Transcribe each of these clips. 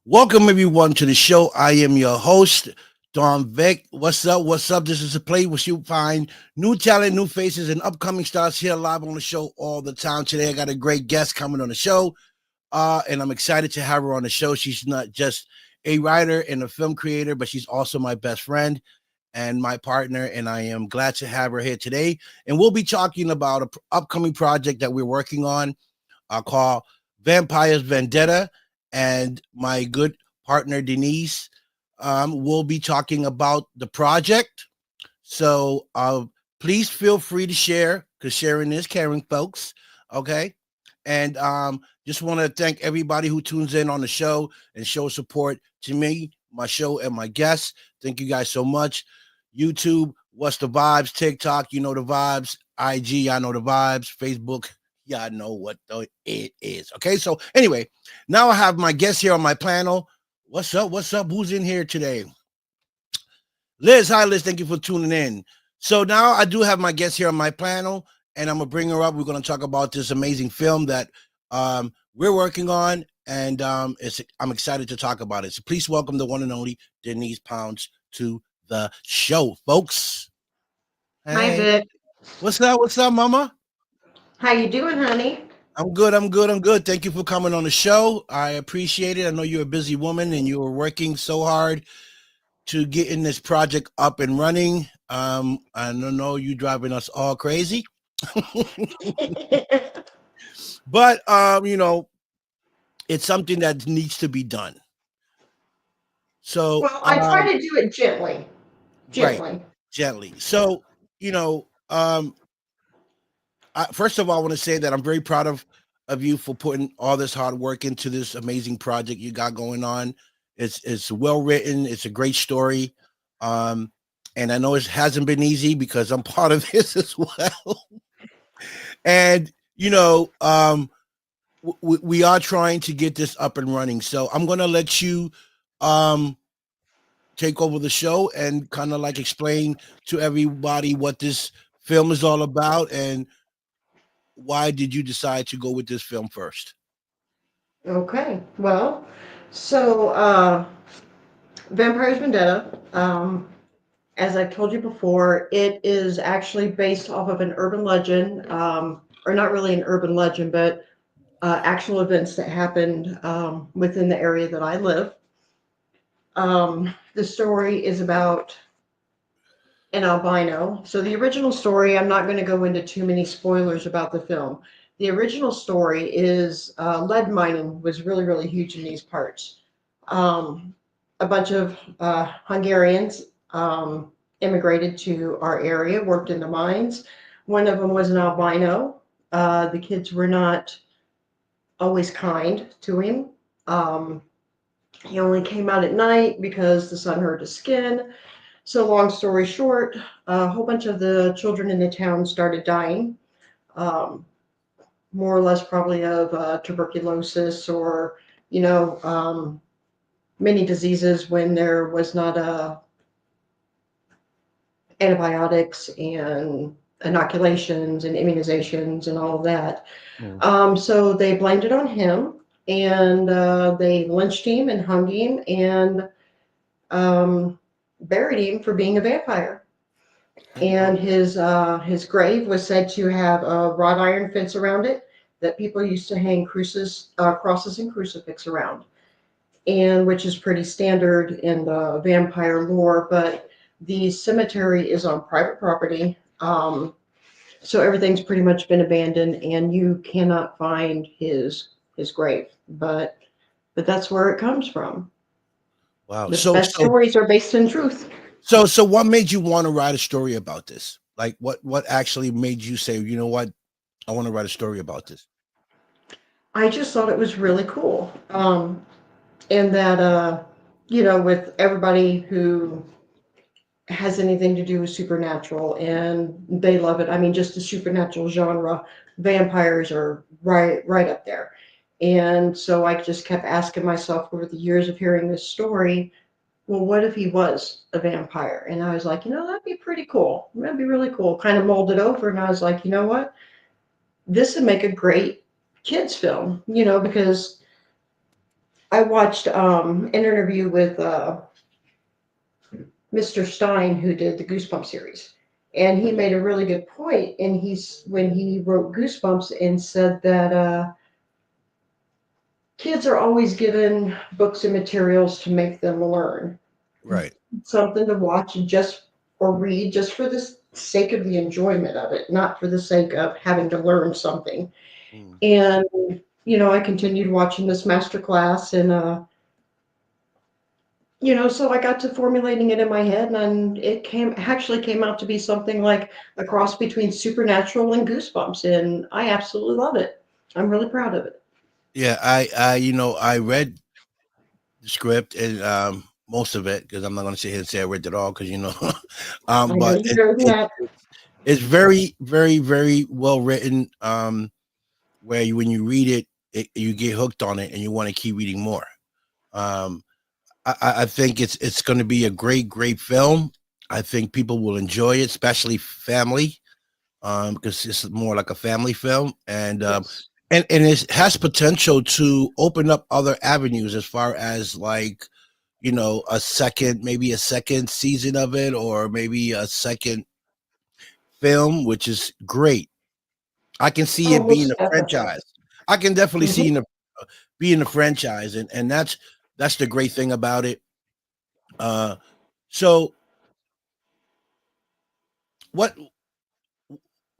Welcome everyone to the show. I am your host, Don Vick. What's up? What's up? This is a place where you find new talent, new faces, and upcoming stars here live on the show all the time. Today I got a great guest coming on the show. And I'm excited to have her on the show. She's not just a writer and a film creator, but she's also my best friend and my partner. And I am glad to have her here today. And we'll be talking about an upcoming project that we're working on called Vampires Vendetta. And my good partner, Denise, will be talking about the project. So please feel free to share because sharing is caring, folks. Okay. And just want to thank everybody who tunes in on the show and shows support to me, my show, and my guests. Thank you guys so much. YouTube, what's the vibes? TikTok, you know the vibes. IG, I know the vibes. Facebook, yeah, I know what it is. Okay, so anyway, now I have my guest here on my panel. What's up? What's up? Who's in here today? Liz, hi Liz. Thank you for tuning in. So now I do have my guest here on my panel, and I'm gonna bring her up. We're gonna talk about this amazing film that we're working on, and I'm excited to talk about it. So please welcome the one and only Denise Pounds to the show, folks. Hi, Hey, Vic. what's up? What's up, Mama? How you doing, honey? I'm good. I'm good. I'm good. Thank you for coming on the show. I appreciate it. I know you're a busy woman and you were working so hard to getting this project up and running. I don't know you driving us all crazy, but it's something that needs to be done. So, Well, I try to do it gently. right, Gently. gently. So, you know, um, first of all, I want to say that I'm very proud of you for putting all this hard work into this amazing project you got going on. It's well written. It's a great story. Um, and I know it hasn't been easy because I'm part of this as well. And we are trying to get this up and running. So I'm gonna let you um take over the show and kind of like explain to everybody what this film is all about and why did you decide to go with this film first? Okay. Well, so Vampires Vendetta, as I've told you before, it is actually based off of an urban legend, or not really an urban legend, but actual events that happened within the area that I live. The story is about an albino. So the original story, I'm not going to go into too many spoilers about the film. The original story is lead mining was really, really huge in these parts. Um, a bunch of Hungarians immigrated to our area, worked in the mines. One of them was an albino. The kids were not always kind to him. Um, he only came out at night because the sun hurt his skin. So, long story short, a whole bunch of the children in the town started dying, um, more or less probably of tuberculosis or, many diseases when there was not antibiotics and inoculations and immunizations and all of that. Mm. So they blamed it on him and they lynched him and hung him and um, buried him for being a vampire. And his grave was said to have a wrought iron fence around it that people used to hang crosses and crucifix around, and which is pretty standard in the vampire lore. But the cemetery is on private property, so everything's pretty much been abandoned, and you cannot find his grave. But that's where it comes from. Wow. The So best so stories are based in truth. so what made you want to write a story about this? Like what actually made you say, you know what, I want to write a story about this? I just thought it was really cool. And that with everybody who has anything to do with supernatural and they love it. I mean, just the supernatural genre, vampires are right up there. And so I just kept asking myself over the years of hearing this story, well, what if he was a vampire? And I was like, that'd be pretty cool. That'd be really cool. Kind of molded over, and I was like, you know what, this would make a great kids film, because I watched an interview with Mr. Stein, who did the Goosebumps series. And he made a really good point. And he's when he wrote Goosebumps and said that kids are always given books and materials to make them learn Right. something to watch just or read just for the sake of the enjoyment of it, not for the sake of having to learn something. Mm. And I continued watching this master class, and so I got to formulating it in my head, and it came out to be something like a cross between Supernatural and Goosebumps, and I absolutely love it. I'm really proud of it. Yeah, I read the script and most of it because I'm not going to sit here and say I read it all because I know but you're doing that. it's very, very, very well written. Where when you read it, you get hooked on it and you want to keep reading more. Um, I think it's going to be a great, great film. I think people will enjoy it, especially family, because it's more like a family film, Yes. and it has potential to open up other avenues as far as like maybe a second season of it, or maybe a second film, which is great. I can see Oh, it being most a definitely. franchise. I can definitely Mhm. see in a being a franchise, and that's the great thing about it. Uh, so what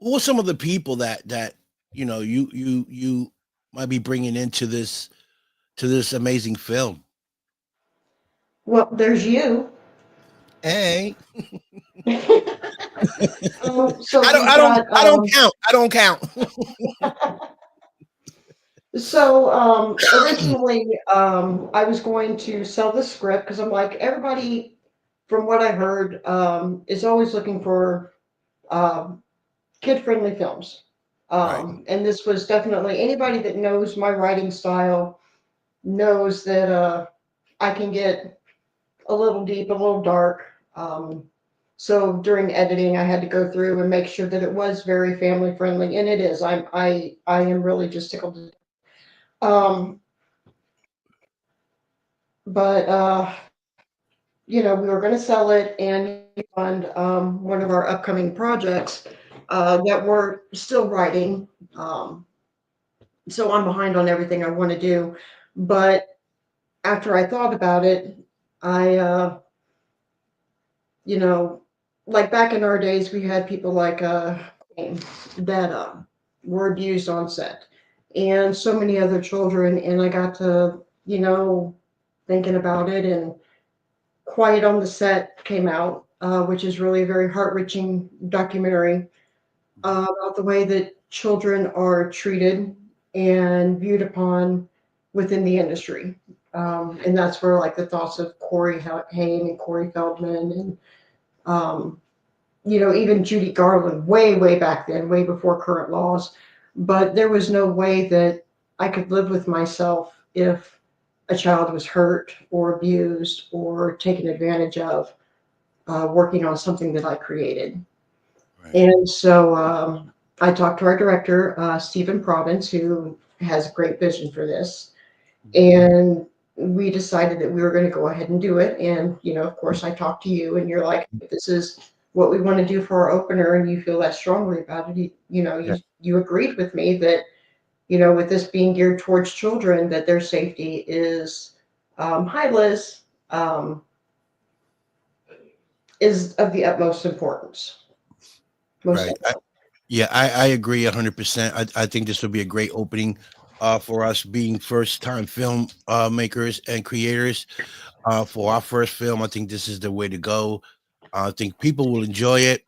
who are some of the people that you might be bringing into this amazing film? Well, there's you. Hey, So I don't we've I don't got I don't count. I don't count. originally I was going to sell the script because I'm like everybody from what I heard is always looking for um, kid-friendly films. Right. And this was definitely anybody that knows my writing style knows that I can get a little deep, a little dark. So during editing, I had to go through and make sure that it was very family friendly, and it is. I am really just tickled. Um, but we were going to sell it and fund one of our upcoming projects that we're still writing. Um, so I'm behind on everything I want to do. But after I thought about it, I, you know, like back in our days, we had people like that were abused on set, and so many other children. And I got to, thinking about it, and Quiet on the Set came out, which is really a very heart-wrenching documentary Mhm. about the way that children are treated and viewed upon within the industry. And that's where like the thoughts of Corey Haim and Corey Feldman and um, even Judy Garland way, way back then, way before current laws. But there was no way that I could live with myself if a child was hurt or abused or taken advantage of working on something that I created. Right. And so I talked to our director, Stephen Province, who has great vision for this. Mhm. And we decided that we were going to go ahead and do it. And, of course, I talked to you, and you're like, if this is what we want to do for our opener, and you feel that strongly about it, Yeah. you agreed with me that, with this being geared towards children, that their safety is, hi, Liz, um, is of the utmost importance. Most Right. definitely. Yeah, I agree 100%. I think this will be a great opening for us being first time film makers and creators. For our first film, I think this is the way to go. I think people will enjoy it.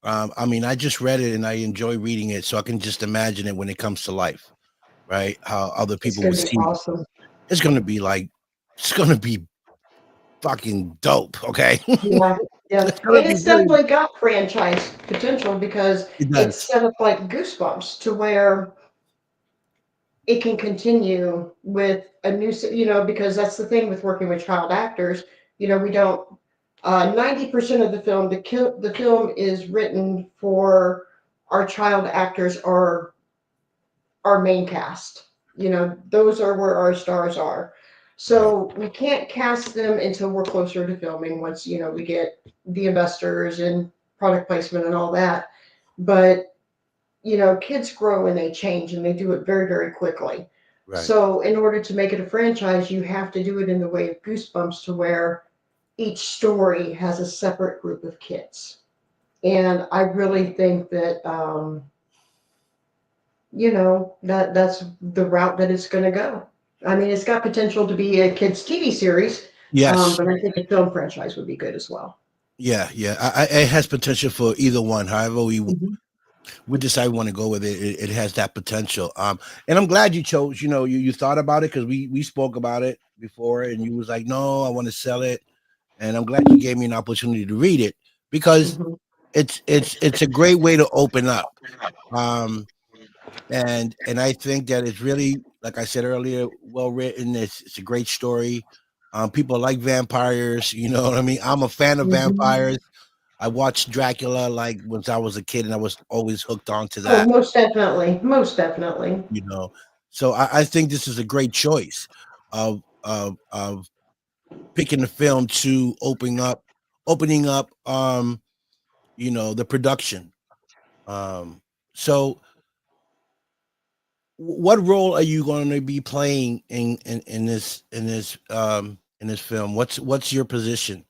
I mean, I just read it and I enjoy reading it, so I can just imagine it when it comes to life, right? How other It's people will going to be see it. awesome. It's gonna be like, it's gonna be fucking dope. Okay, Yeah, yeah. it's gonna And be it's really. definitely got franchise potential because It it's does. set up like Goosebumps to where it can continue with a new, because that's the thing with working with child actors. We don't, 90% of the film is written for our child actors or our main cast. Those are where our stars are. Right. So we can't cast them until we're closer to filming. Once we get the investors and product placement and all that. But kids grow and they change and they do it very, very quickly. Right. So in order to make it a franchise, you have to do it in the way of Goosebumps, to where each story has a separate group of kids. And I really think that that's the route that it's going to go. I mean, it's got potential to be a kids TV series, Yes. but I think a film franchise would be good as well. Yeah. Yeah. It has potential for either one. However, Mhm. we decide we want to go with it. It has that potential. And I'm glad you chose. You thought about it, because we spoke about it before, and you was like, no, I want to sell it. And I'm glad you gave me an opportunity to read it, because Mhm. it's a great way to open up. Um, and I think that it's really, like I said earlier, well written. It's a great story. People like vampires. You know what I mean? I'm a fan of Mhm. vampires. I watched Dracula like when I was a kid, and I was always hooked on to Oh, that. most definitely, most definitely. You know, so I think this is a great choice of picking the film to opening up the production. Um, so what role are you going to be playing in this film? What's your position?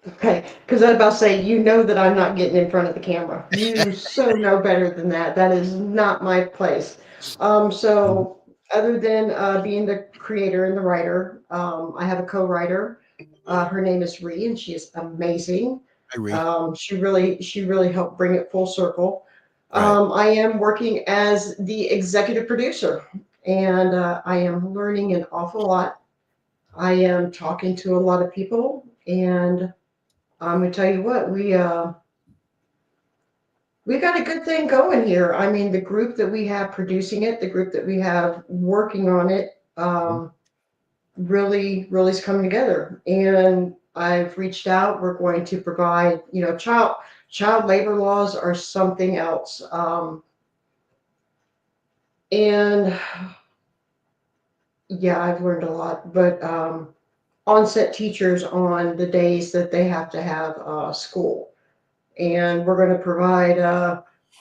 Okay, because I was about to say, that I'm not getting in front of the camera. You so know better than that. That is not my place. Mhm. So other than being the creator and the writer, I have a co-writer. Her name is Ree, and she is amazing. Irie. She really helped bring it full circle. Right. I am working as the executive producer, and I am learning an awful lot. I am talking to a lot of people, and I'm gonna tell you what, we got a good thing going here. I mean, the group that we have producing it, the group that we have working on it, Mhm. really, really is coming together. And I've reached out. We're going to provide, child labor laws are something else. And yeah, I've learned a lot. But on-set teachers on the days that they have to have school, and we're going to provide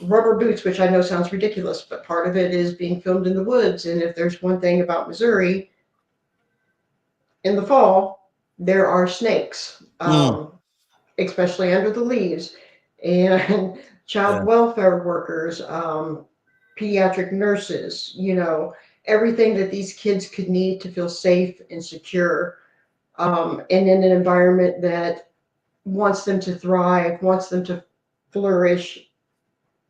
rubber boots, which I know sounds ridiculous, but part of it is being filmed in the woods. And if there's one thing about Missouri, in the fall, there are snakes, Mm, especially under the leaves, and child yeah. welfare workers, pediatric nurses, everything that these kids could need to feel safe and secure, and in an environment that wants them to thrive, wants them to flourish,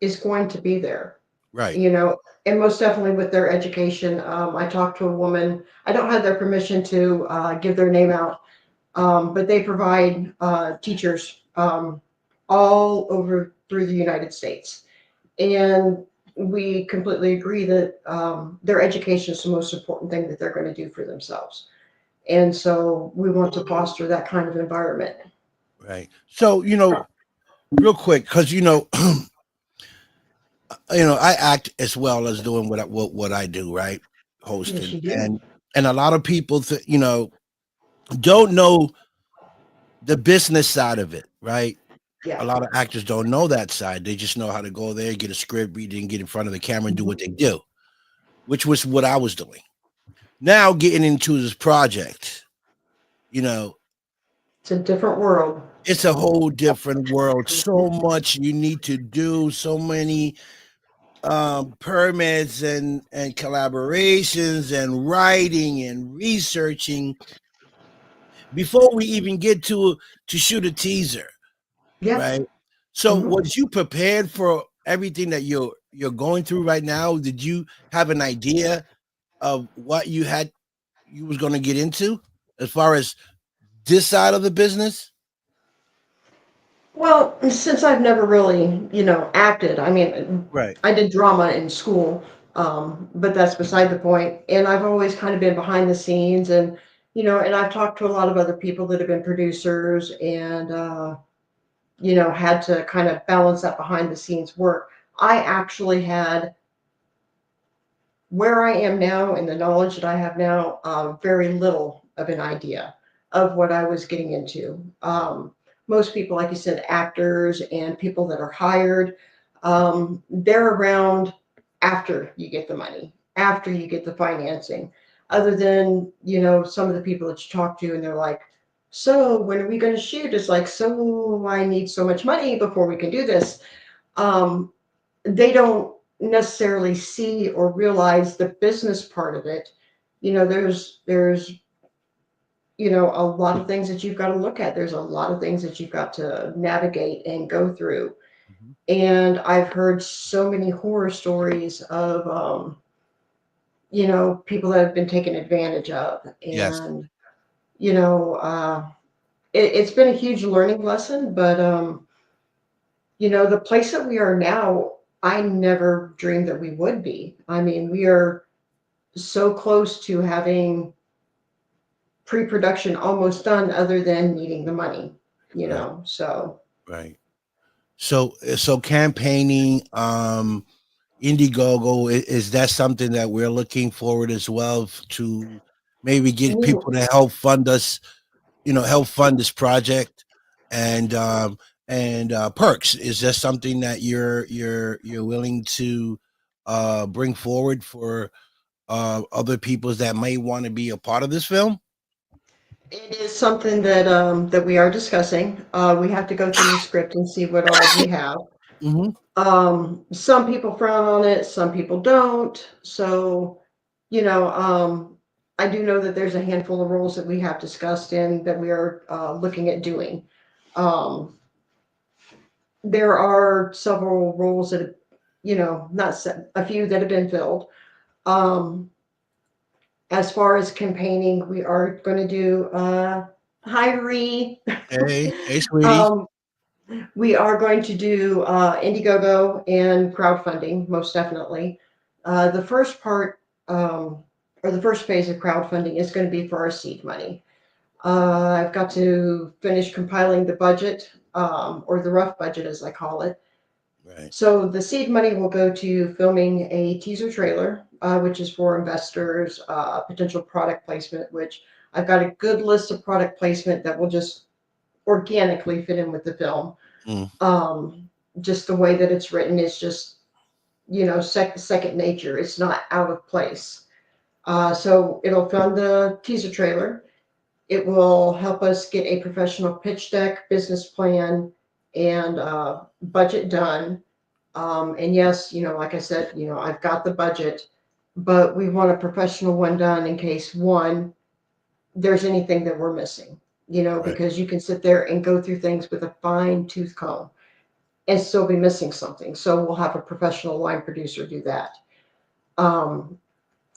is going to be there, Right. you know, and most definitely with their education. I talked to a woman, I don't have their permission to give their name out, but they provide teachers all over through the United States. And we completely agree that their education is the most important thing that they're going to do for themselves. And so we want to foster that kind of environment. Right. So real quick, because I act as well as doing what I do, right? Yes, Hosting. you do. And a lot of people don't know the business side of it, right? A Yeah. lot of actors don't know that side. They just know how to go there, get a script, read it, and get in front of the camera and do Mhm. what they do, which was what I was doing. Now getting into this project, you know, It's a different world. it's a whole different world. So much you need to do, so many permits and collaborations and writing and researching before we even get to shoot a teaser, Yeah. right? So Mhm. was you prepared for everything that you're going through right now? Did you have an idea of what you was going to get into as far as this side of the business? Well, since I've never really, acted, I mean, Right. I did drama in school, but that's beside the point. And I've always kind of been behind the scenes, and, and I've talked to a lot of other people that have been producers, and, had to kind of balance that behind the scenes work. I actually had Where I am now and the knowledge that I have now, very little of an idea of what I was getting into. Most people, like you said, actors and people that are hired, they're around after you get the money, after you get the financing. Other than, some of the people that you talk to and they're like, so when are we going to shoot? It's like, so I need so much money before we can do this. Um, they don't necessarily see or realize the business part of it. There's a lot of things that you've got to look at. There's a lot of things that you've got to navigate and go through. Mhm. And I've heard so many horror stories of people that have been taken advantage of. Yes. And you know it's been a huge learning lesson, but the place that we are now, I never dreamed that we would be. I mean, we are so close to having pre-production almost done, other than needing the money, Right. so Right. So campaigning, Indiegogo, is that something that we're looking forward as well to maybe get we, people to help fund us, help fund this project, and perks. Is that something that you're willing to bring forward for other peoples that may want to be a part of this film? it is something that we are discussing. We have to go through the script and see what all we have. Hmm. Some people frown on it, some people don't. So, I do know that there's a handful of roles that we have discussed and that we are looking at doing. Um, there are several roles that, not a few that have been filled. Um, as far as campaigning, we are going to do, hi, Ree. Hey, sweetie. um, We are going to do Indiegogo and crowdfunding, most definitely. The first part, or the first phase of crowdfunding, is going to be for our seed money. I've got to finish compiling the budget, or the rough budget, as I call it. Right. So the seed money will go to filming a teaser trailer, which is for investors, potential product placement, which I've got a good list of product placement that will just organically fit in with the film. Mm, um, just the way that it's written is just second nature. It's not out of place. So it'll fund the teaser trailer. It will help us get a professional pitch deck, business plan, and budget done. And yes, like I said, I've got the budget, but we want a professional one done in case one there's anything that we're missing. right. Because you can sit there and go through things with a fine tooth comb and still be missing something. So we'll have a professional line producer do that. Um,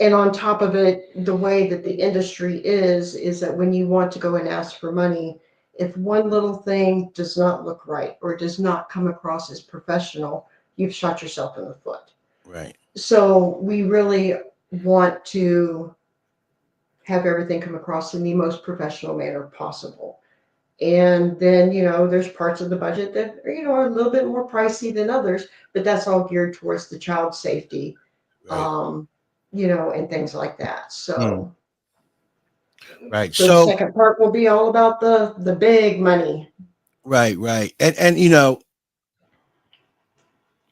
and on top of it, the way that the industry is that when you want to go and ask for money, if one little thing does not look right or does not come across as professional, you've shot yourself in the foot. Right. So we really want to have everything come across in the most professional manner possible. And then, there's parts of the budget that, are a little bit more pricey than others, but that's all geared towards the child safety, Right. and things like that. Mm, right. So the So second part will be all about the big money. right, right. And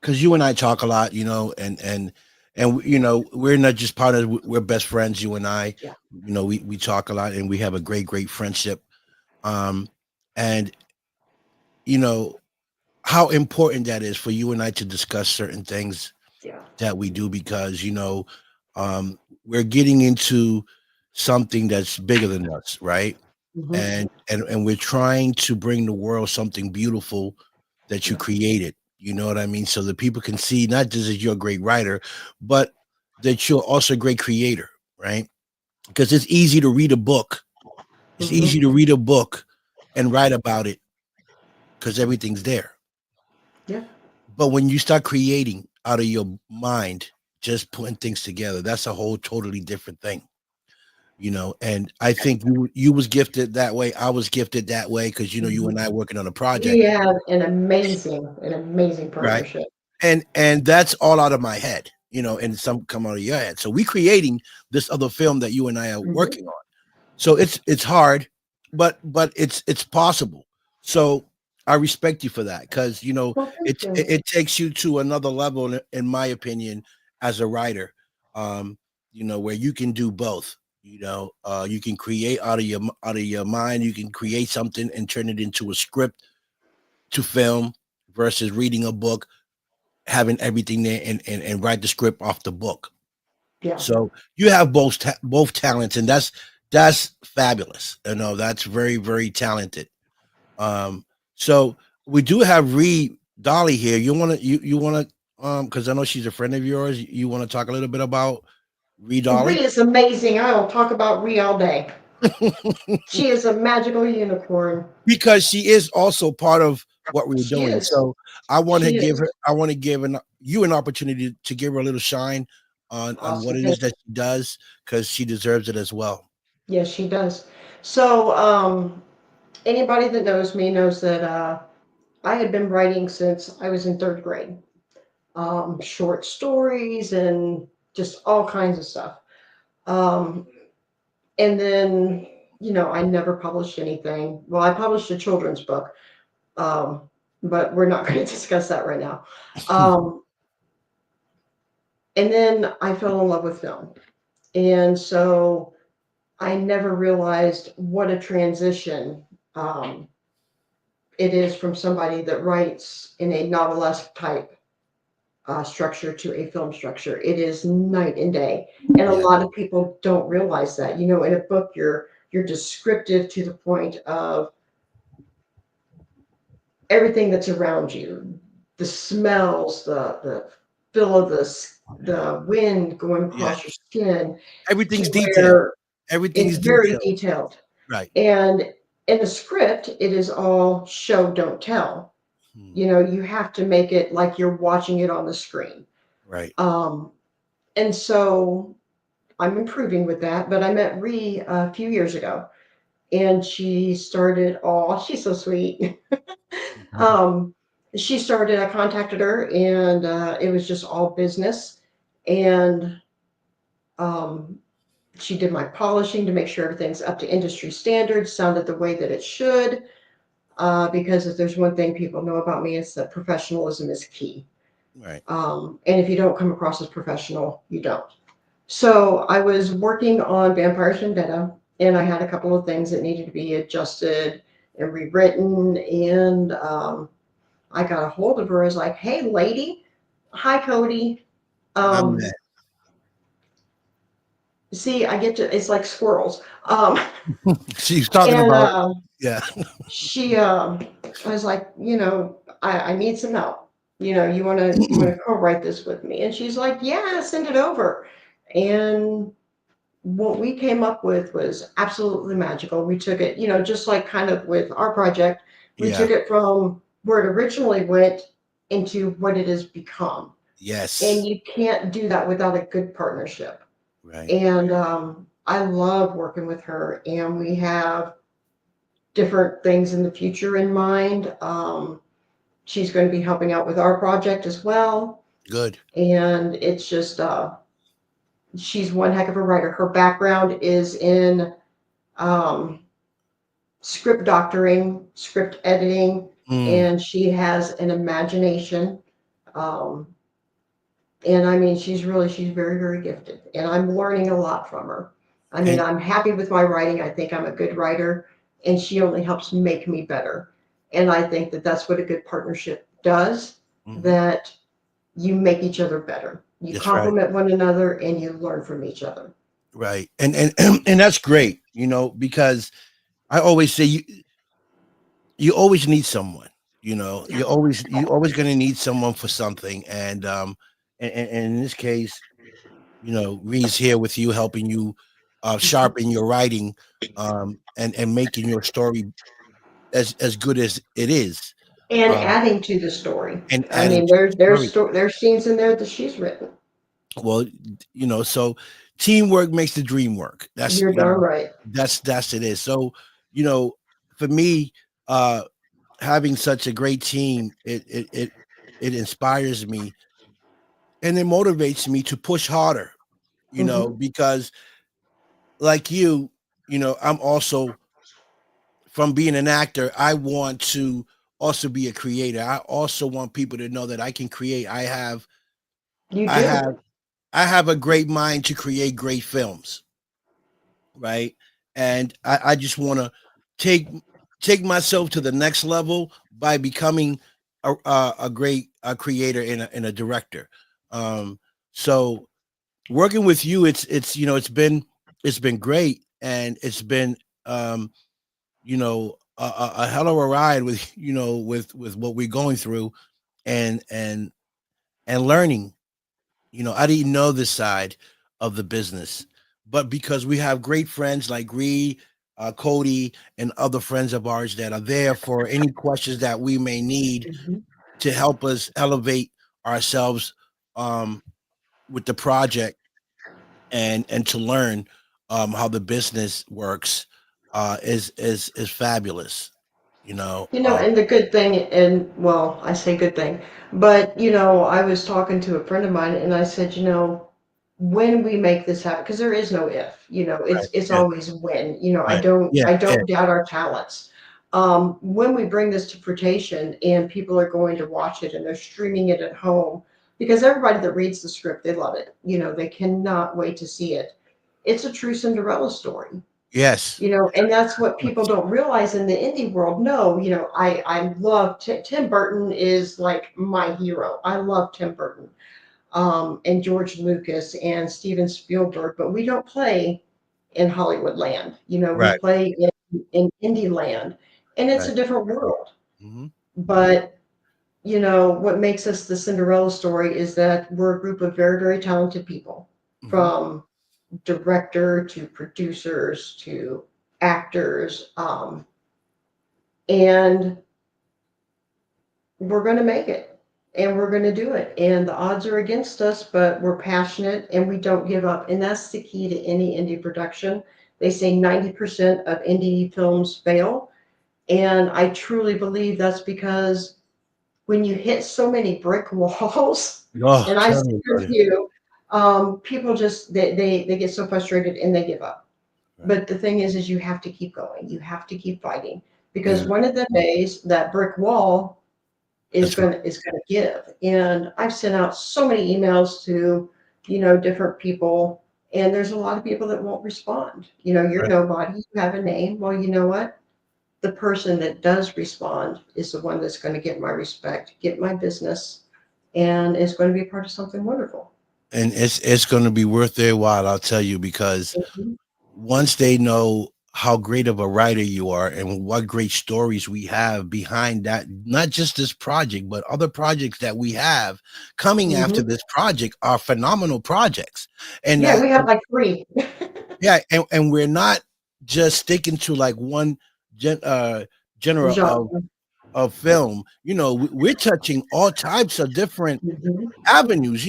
because you and I talk a lot, and we're not just partners, we're best friends, you and I. Yeah. We talk a lot and we have a great friendship. Um and you know how important that is for you and I to discuss certain things Yeah. that we do, because um we're getting into something that's bigger than us, right? Hmm. And we're trying to bring the world something beautiful that you Yeah. created. You know what I mean? So that people can see not just that you're a great writer, but that you're also a great creator, right? Because it's easy to read a book. It's Hmm. easy to read a book and write about it because everything's there. Yeah. But when you start creating out of your mind, just putting things together, that's a whole totally different thing. And I think you was gifted that way. I was gifted that way because you Hmm. and I working on a We project, have an amazing right? partnership. And that's all out of my head. and some come out of your head. So we creating this other film that you and I are Mhm. working on. So it's hard, but it's possible. So I respect you for that, because Well, thank it you. takes you to another level, in my opinion, as a writer. Um, where you can do both. You can create out of your mind. You can create something and turn it into a script to film, versus reading a book, having everything there, and write the script off the book. Yeah. So you have both talents, and that's fabulous. That's very, very talented. Um, so we do have Ree Dolly here. You wanna because I know she's a friend of yours. You want to talk a little bit about Ree Dolly? Ree is amazing. I will talk about Ree all day. She is a magical unicorn. Because she is also part of what we're She doing. is. So She is. I want to give you an opportunity to give her a little shine on what Awesome. it is that she does, because she deserves it as well. Yes, she does. So, anybody that knows me knows that I had been writing since I was in third grade. Short stories and just all kinds of stuff. Um, and then, I never published anything. Well, I published a children's book, um, but we're not going to discuss that right now. Um, and then I fell in love with film. And so I never realized what a transition um, it is from somebody that writes in a novelesque type structure to a film structure. It is night and day, and a Yeah, lot of people don't realize that. In a book, you're descriptive to the point of everything that's around you, the smells, the feel of the wind going yeah. across your skin, to Everything's detailed. where Everything's it's very detailed. detailed. Right. And in the script, it is all show, don't tell. Hmm. You have to make it like you're watching it on the screen. Right. Um, and so I'm improving with that. But I met Ree a few years ago, and she started. Oh, she's so sweet. Mhm. um, she started. I contacted her, and it was just all business. And um, she did my polishing to make sure everything's up to industry standards, sounded the way that it should. Because if there's one thing people know about me, it's that professionalism is key. Right. And if you don't come across as professional, you don't. So I was working on Vampire's Vendetta, and I had a couple of things that needed to be adjusted and rewritten. And I got a hold of her as like, "Hey, lady, hi, Cody. My Um, man. see, I get to. It's like squirrels." She's talking And about, yeah. she I was like, I need some help. You want to co-write this with me? And she's like, yeah, send it over. And what we came up with was absolutely magical. We took it, just like kind of with our project, we Yeah. took it from where it originally went into what it has become. And Yes. you can't do that without a good partnership. Right. And I love working with her, and we have different things in the future in mind. She's going to be helping out with our project as well. Good. And it's just, she's one heck of a writer. Her background is in um, script doctoring, script editing, Mm. and she has an imagination. Um, and I mean, she's very, very gifted. And I'm learning a lot from her. I mean, And I'm happy with my writing. I think I'm a good writer, and she only helps make me better. And I think that that's what a good partnership does, mhm, that you make each other better. You that's right. complement one another and you learn from each other. Right. And and that's great, because I always say you always need someone. Yeah. You always going to need someone for something. And in this case, Ree's here with you, helping you sharpen your writing, and making your story as good as it is, And um, adding to the story. and I adding mean, to the story. there's scenes in there that she's written. Well, so teamwork makes the dream work. That's You're darn right. that's it is. So, you know, for me, uh having such a great team, it inspires me and it motivates me to push harder, Hmm. because like I'm also, from being an actor, I want to also be a creator. I also want people to know that I can create. You I do. have I have a great mind to create great films, right? And I just want to take take myself to the next level by becoming a great creator and a director. Um, so working with you, it's been great, and it's been um, a hell of a ride with with what we're going through, and learning. I didn't know this side of the business, but because we have great friends like Ree, Cody, and other friends of ours that are there for any questions that we may need Mhm. to help us elevate ourselves um, with the project, and to learn how the business works, is fabulous. You know, And the good thing, and well, I say good thing, but I was talking to a friend of mine and I said, when we make this happen, because there is no if, right? it's Yeah, always when, I right. don't Yeah, I yeah, don't doubt our talents. When we bring this to fruition and people are going to watch it and they're streaming it at home, because everybody that reads the script, they love it. They cannot wait to see it. It's a true Cinderella story. yes, And that's what people don't realize in the indie world. No, I love Tim Burton is like my hero. I love Tim Burton, and George Lucas and Steven Spielberg, but we don't play in Hollywood land. We right, play in indie land, and it's right. a different world. Hmm. But what makes us the Cinderella story is that we're a group of very, very talented people, Hmm. from director to producers to actors, and we're going to make it, and we're going to do it, and the odds are against us, but we're passionate and we don't give up, and that's the key to any indie production. They say 90% of indie films fail, and I truly believe that's because when you hit so many brick walls, Oh, and I tell see me a about it. few, people just they get so frustrated and they give up. Right. But the thing is you have to keep going. You have to keep fighting, because And one of the days that brick wall is that's right. going to give. And I've sent out so many emails to different people, and there's a lot of people that won't respond. You're Right. nobody. You have a name. Well, you know what? The person that does respond is the one that's going to get my respect, get my business, and is going to be part of something wonderful. And it's going to be worth their while, I'll tell you, because Mhm. once they know how great of a writer you are and what great stories we have behind that, not just this project, but other projects that we have coming after Mhm. this project are phenomenal projects. And Yeah, we have like three. yeah, and we're not just sticking to like one gen, genre Genre. of film. We're touching all types of different Mhm. avenues.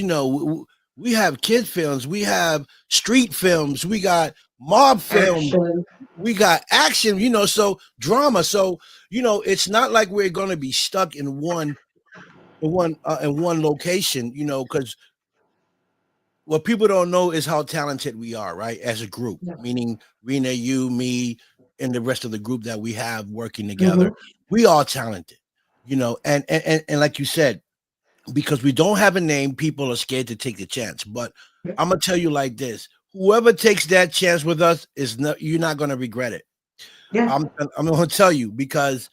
We have kid films, we have street films, we got mob films, Action. we got action. So drama. So it's not like we're going to be stuck in one location. Because what people don't know is how talented we are, right? As a group, Yeah. meaning Rena, you, me, and the rest of the group that we have working together. Mhm. We are talented, and like you said, because we don't have a name, people are scared to take the chance. But I'm gonna tell you like this: whoever takes that chance with us is not you're not gonna regret it. Yeah. I'm gonna tell you because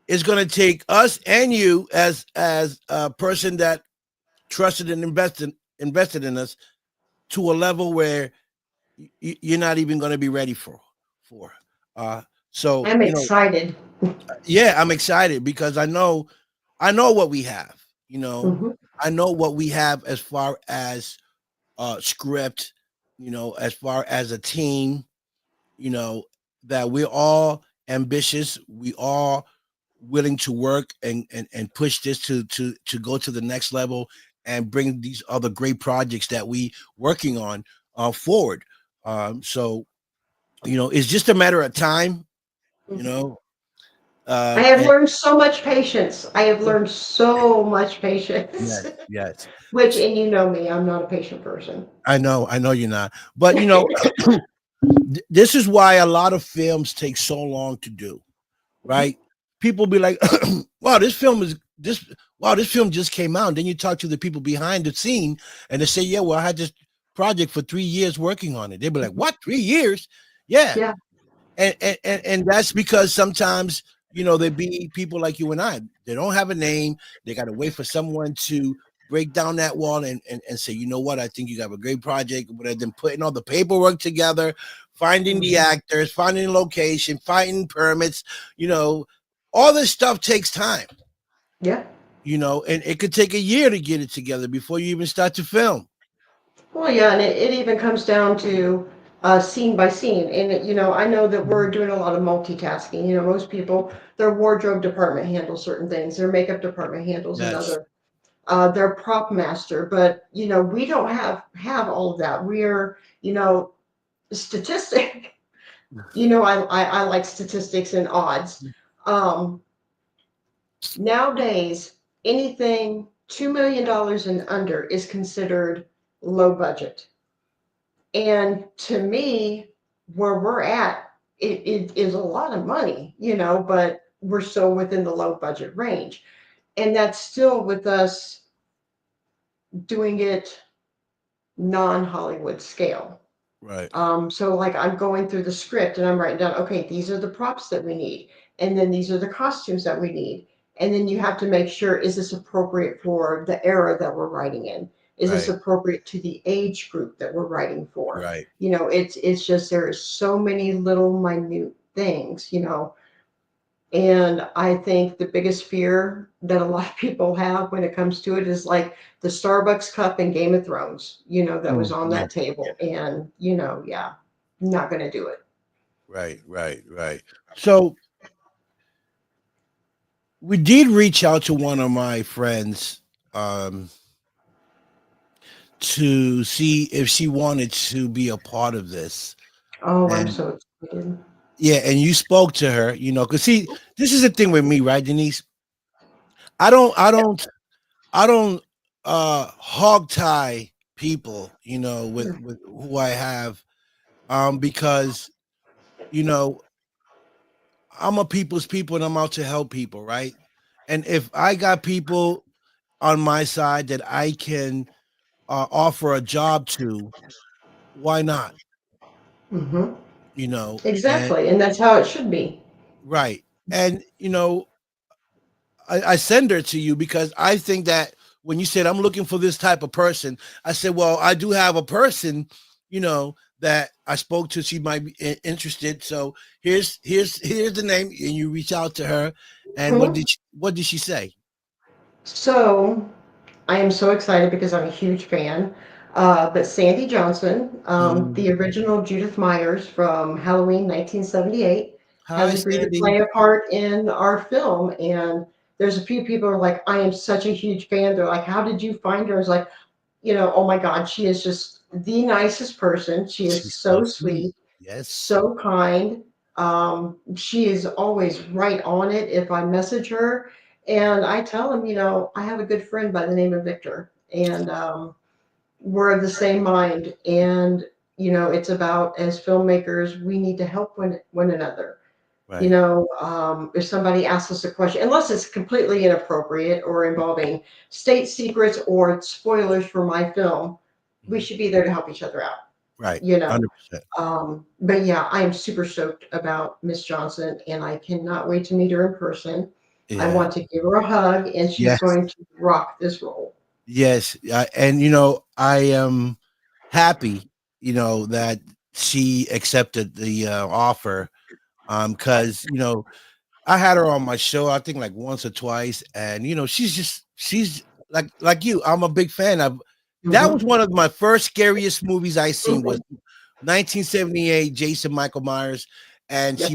it's gonna take us and you as a person that trusted and invested in us to a level where you're not even gonna be ready for. Uh, so I'm excited. yeah, I'm excited because I know what we have. You know, Mhm. I know what we have as far as script, as far as a team, you know, that we're all ambitious, we all willing to work and push this to go to the next level and bring these other great projects that we working on forward. So it's just a matter of time, you Mhm. know. I have And learned so much patience. I have learned so much patience. yes, yes. Which, and you know me, I'm not a patient person. I know you're not. But this is why a lot of films take so long to do, right? People be like, "Wow, this film is this. Wow, this film just came out." And then you talk to the people behind the scene, and they say, "Yeah, well, I had this project for 3 years working on it." They be like, "What? 3 years?" Yeah, Yeah. and that's because sometimes there be people like you and I. They don't have a name. They got to wait for someone to break down that wall and say, you know what, I think you have a great project. But then putting all the paperwork together, finding the Mhm. actors, finding the location, finding permits, you know, all this stuff takes time. Yeah. And it could take a year to get it together before you even start to film. Well, yeah, and it even comes down to scene by scene. And, I know that we're doing a lot of multitasking. Most people, their wardrobe department handles certain things, their makeup department handles Yes. another, their prop master. But, we don't have all of that. We're, statistic. I like statistics and odds. Um, Nowadays, anything $2 million and under is considered low budget. And to me, where we're at, it is a lot of money, but we're still within the low budget range. And that's still with us doing it non Hollywood scale. Right. So like I'm going through the script and I'm writing down, okay, these are the props that we need, and then these are the costumes that we need, and then you have to make sure, is this appropriate for the era that we're writing in? Is this Right. appropriate to the age group that we're writing for? Right. It's just there is so many little minute things, and I think the biggest fear that a lot of people have when it comes to it is like the Starbucks cup in Game of Thrones, that was on Yeah. that table. And, yeah, not going to do it. Right. Right. Right. So we did reach out to one of my friends um, to see if she wanted to be a part of this. Oh, I'm And so excited. yeah, and you spoke to her, because see, this is the thing with me, right, Denise? I don't, I don't, I don't hog tie people, with who I have, because you know I'm a people's people and I'm out to help people, right? And if I got people on my side that I can offer a job to, why not? Hmm. And Exactly. And that's how it should be. right. And I send her to you because I think that when you said I'm looking for this type of person, I said, well, I do have a person, that I spoke to. She might be interested. So here's the name, and you reach out to her. And Mhm. what did she say? So I am so excited because I'm a huge fan. But Sandy Johnson, Mm. the original Judith Myers from Halloween 1978, has Hi, agreed to Sandy. play a part in our film. And there's a few people who are like, I am such a huge fan. They're like, how did you find her? I was like, oh my God, she is just the nicest person. She is She's so so sweet. sweet, Yes. so kind. She is always right on it if I message her. And I tell him, I have a good friend by the name of Victor, and we're of the same mind. And, it's about, as filmmakers, we need to help one another. Right. If somebody asks us a question, unless it's completely inappropriate or involving state secrets or spoilers for my film, we Mhm. should be there to help each other out, Right. you know. 100%. But yeah, I am super stoked about Miss Johnson, and I cannot wait to meet her in person. I Yeah. want to give her a hug, and she's Yes. going to rock this role. Yes, and I am happy, that she accepted the offer. Because I had her on my show, I think like once or twice, and she's like you. I'm a big fan of. That was Hmm. one of my first scariest movies I seen was 1978 Jason Michael Myers, and Yep.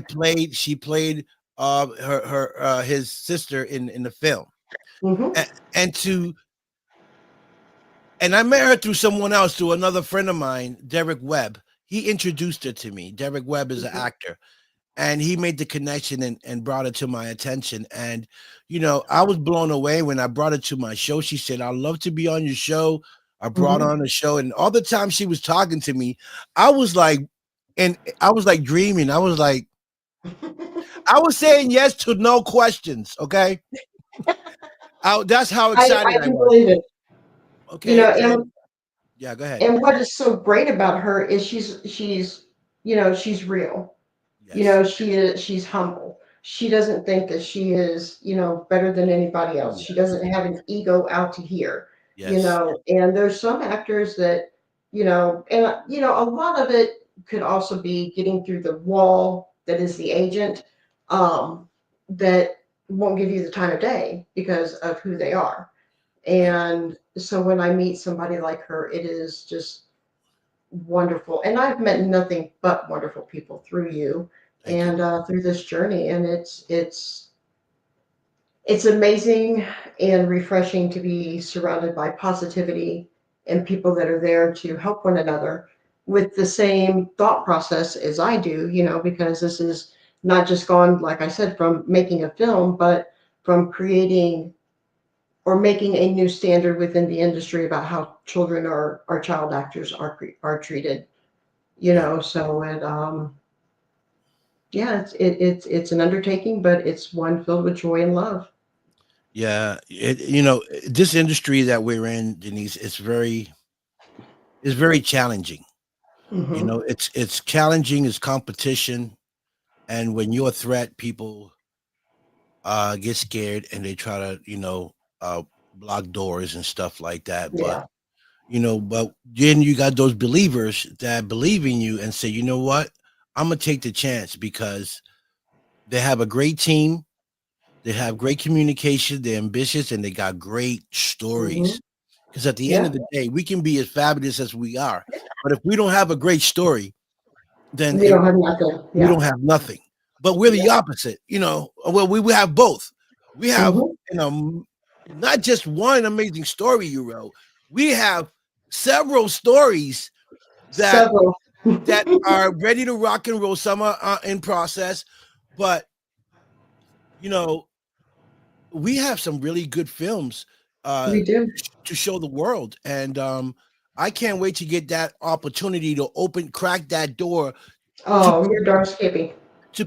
she played her his sister in the film, Hmm. and, and to and I met her through someone else, through another friend of mine, Derek Webb. He introduced her to me. Derek Webb is an actor, and he made the connection and brought it to my attention. And I was blown away when I brought it to my show. She said, "I'd love to be on your show." I brought her Mhm. on the show, and all the time she was talking to me, I was like, and I was like dreaming. I was saying yes to no questions. Okay, that's how excited I I can was. believe it. You know, Okay, and yeah, go ahead. and what is so great about her is she's real. Yes, She's humble. She doesn't think that she is, better than anybody else. She yes, doesn't have an ego out to here, yes, and there's some actors that, and a lot of it could also be getting through the wall that is the agent, that won't give you the time of day because of who they are. right. And so when I meet somebody like her, it is just wonderful. And I've met nothing but wonderful people through you Thank you. and through this journey. And it's amazing and refreshing to be surrounded by positivity and people that are there to help one another with the same thought process as I do, because this is not just gone, like I said, from making a film, but from creating or making a new standard within the industry about how children or child actors are treated. Yeah, So yeah, it's an undertaking, but it's one filled with joy and love. yeah. This industry that we're in, Denise, is very challenging. Hmm. It's challenging. It's competition, and when you're a threat, people get scared and they try to block doors and stuff like that. But Yeah. but then you got those believers that believe in you and say, you know what, I'm gonna take the chance because they have a great team, they have great communication, they're ambitious, and they got great Hmm. stories. Because at the end Yeah. of the day, we can be as fabulous as we are, but if we don't have a great story, then We don't have nothing. we Yeah. don't have nothing. But we're the Yeah. opposite, Well, we have both. We have, Hmm. not just one amazing story you wrote. We have several stories that Several. are ready to rock and roll. Some are in process, but you know, we have some really good films We do. to show the world, and I can't wait to get that opportunity to crack that door to Oh, you're darn skippy.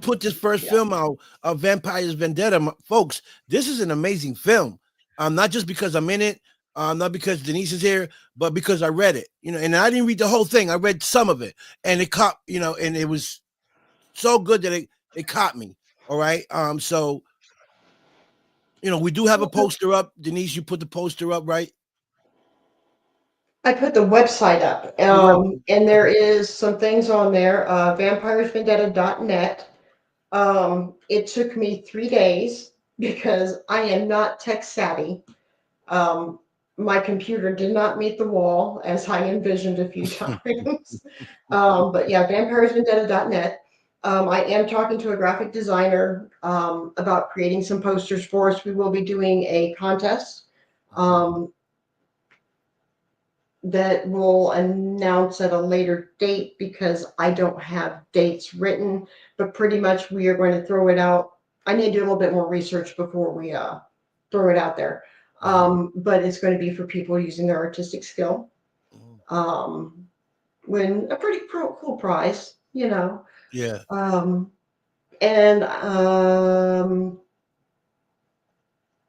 put this first Yeah. film out, Vampires Vendetta. Folks, this is an amazing film. Not just because I'm in it, not because Denise is here, but because I read it. And I didn't read the whole thing. I read some of it, and it caught, and it was so good that it caught me. All right. So we do have a poster up. Denise, you put the poster up, right? I put the website up, The web. and there Okay. is some things on there. Vampiresvendetta.net. It took me 3 days because I am not tech savvy. Um, my computer did not meet the wall as I envisioned a few times. But yeah, vampiresvendetta.net. I am talking to a graphic designer about creating some posters for us. We will be doing a contest Mhm. um, that we'll announce at a later date because I don't have dates written, but pretty much we are going to throw it out. I need to do a little bit more research before we throw it out there. Mhm. But it's going to be for people using their artistic skill. Mhm. Um, win a pretty cool prize. Yeah. Um, and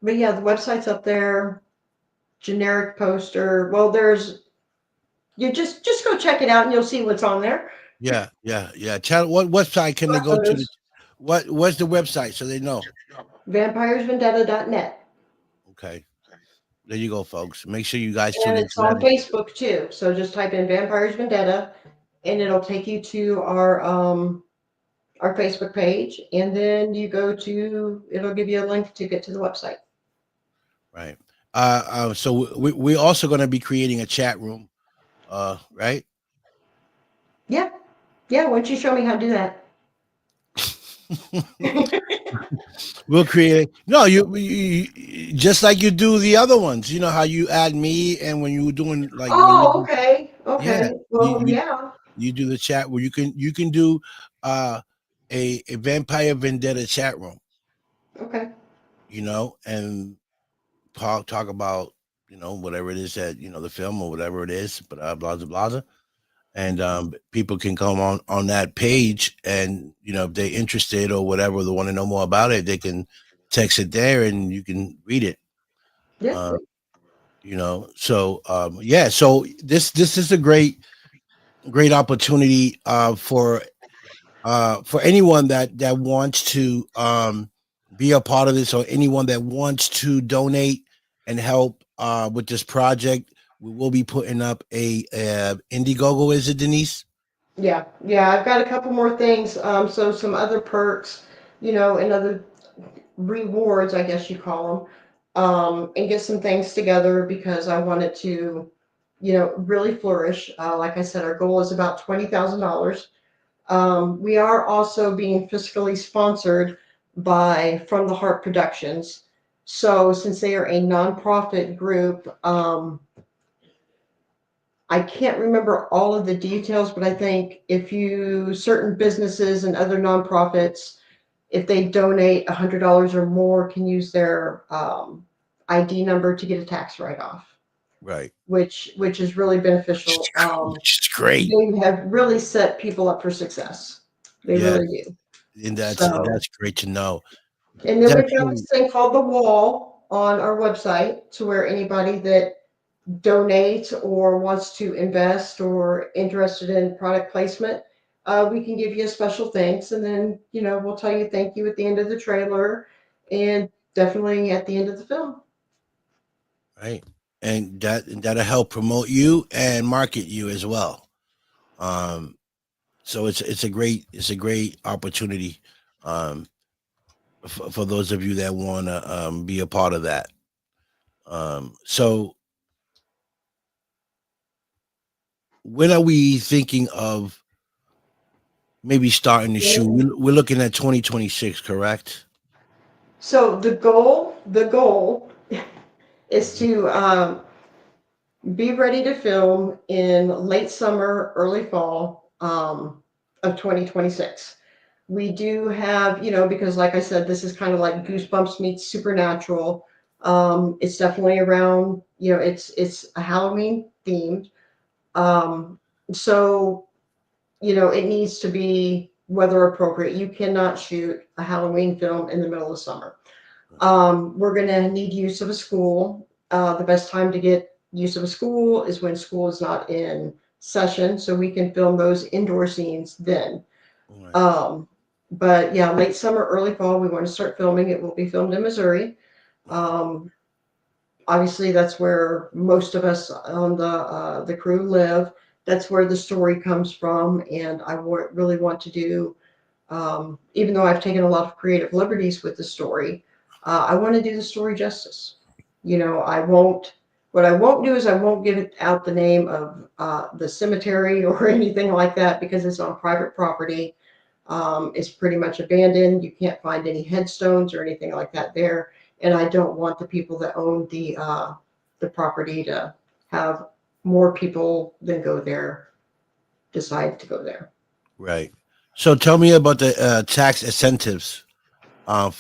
but yeah, the website's up there. Generic poster. Well, there's you just go check it out and you'll see what's on there. Yeah. Yeah. Yeah. Tell what website can they Our go to? photos. What's the website so they know? Vampiresvendetta.net. Okay. There you go, folks. Make sure you guys tune And into it's on that. Facebook too. So just type in Vampires Vendetta and it'll take you to our Facebook page. And then you go to it'll give you a link to get to the website. Right. So we're also going to be creating a chat room. Right. Yeah. Yeah. Why don't you show me how to do that? We'll create. No, just like you do the other ones. You know how you add me, and when you were doing like when you Oh, do, okay. yeah, Okay. you Well, you yeah. you do the chat where you can do. a Vampire Vendetta chat room, Okay. and talk about whatever it is that the film or whatever it is, but blah blah blah, and people can come on that page, and if they're interested or whatever, they want to know more about it, they can text it there, and you can read it. Yeah. Uh, so yeah, so this is a great opportunity for anyone that wants to be a part of this, or anyone that wants to donate and help with this project. We will be putting up a Indiegogo. Is it, Denise? Yeah. Yeah. I've got a couple more things. So some other perks, and other rewards, I guess you call them, and get some things together because I want it to, really flourish. Like I said, our goal is about $20,000. We are also being fiscally sponsored by From the Heart Productions. So since they are a nonprofit group, I can't remember all of the details, but I think if you certain businesses and other nonprofits, if they donate $100 or more, can use their ID number to get a tax write-off, Right. which is really beneficial. Which is great. They have really set people up for success. They Yes, really do. and So, that's great to know. and then we've got Definitely. this thing called the wall on our website to where anybody that donates or wants to invest or interested in product placement, we can give you a special thanks. And then, we'll tell you thank you at the end of the trailer and definitely at the end of the film. Right, and that'll help promote you and market you as well. Um, so it's a great opportunity, um, for those of you that want to be a part of that. So when are we thinking of maybe starting the shoot? We're looking at 2026, correct? So the goal is Mhm. to be ready to film in late summer, early fall of 2026. We do have, because like I said, this is kind of like Goosebumps meets Supernatural. It's definitely around, it's a Halloween themed. Um, so, it needs to be weather appropriate. You cannot shoot a Halloween film in the middle of summer. We're going to need use of a school. The best time to get use of a school is when school is not in session, so we can film those indoor scenes then. Right. Um, but yeah, late summer, early fall, we want to start filming. It will be filmed in Missouri. Okay. Um, Obviously, that's where most of us on the crew live. That's where the story comes from, and really want to do, even though I've taken a lot of creative liberties with the story, I want to do the story justice. I won't. What I won't do is I won't give it out the name of the cemetery or anything like that because it's on private property. It's pretty much abandoned. You can't find any headstones or anything like that there. And I don't want the people that own the property to have more people than go there decide to go there. Right. So tell me about the tax incentives Okay.